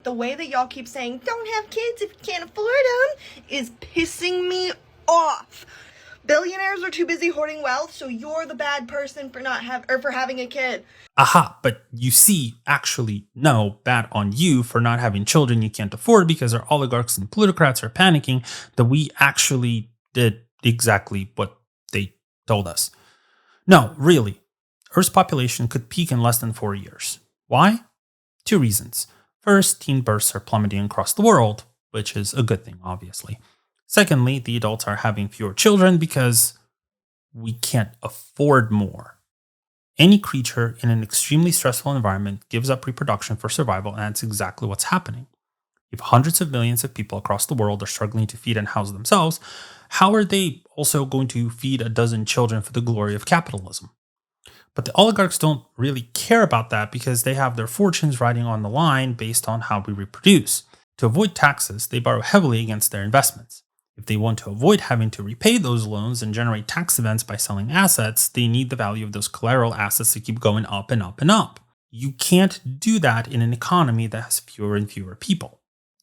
The way that y'all keep saying, don't have kids if you can't afford them, is pissing me off. Billionaires are too busy hoarding wealth, so you're the bad person for for having a kid. Aha, but you see, actually, no, bad on you for not having children you can't afford because our oligarchs and plutocrats are panicking that we actually did exactly what they told us. No, really, Earth's population could peak in less than 4 years. Why? 2 reasons. First, teen births are plummeting across the world, which is a good thing, obviously. Secondly, the adults are having fewer children because we can't afford more. Any creature in an extremely stressful environment gives up reproduction for survival, and that's exactly what's happening. If hundreds of millions of people across the world are struggling to feed and house themselves, how are they also going to feed a dozen children for the glory of capitalism? But the oligarchs don't really care about that because they have their fortunes riding on the line based on how we reproduce. To avoid taxes, they borrow heavily against their investments. If they want to avoid having to repay those loans and generate tax events by selling assets, they need the value of those collateral assets to keep going up and up and up. You can't do that in an economy that has fewer and fewer people.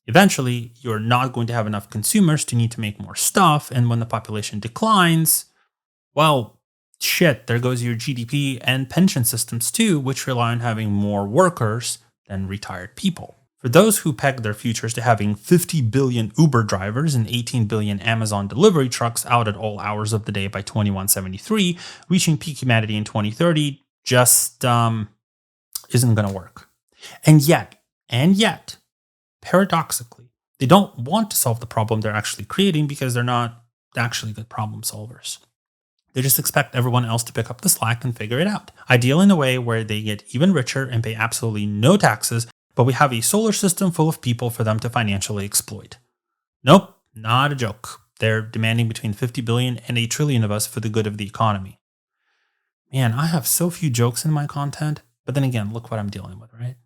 Eventually, you're not going to have enough consumers to need to make more stuff, and when the population declines, well, shit, there goes your GDP and pension systems too, which rely on having more workers than retired people. For those who peg their futures to having 50 billion Uber drivers and 18 billion Amazon delivery trucks out at all hours of the day by 2173, reaching peak humanity in 2030 just isn't going to work. And yet, paradoxically, they don't want to solve the problem they're actually creating because they're not actually good problem solvers. They just expect everyone else to pick up the slack and figure it out. Ideal in a way where they get even richer and pay absolutely no taxes, but we have a solar system full of people for them to financially exploit. Nope, not a joke. They're demanding between 50 billion and a trillion of us for the good of the economy. Man, I have so few jokes in my content, but then again, look what I'm dealing with, right?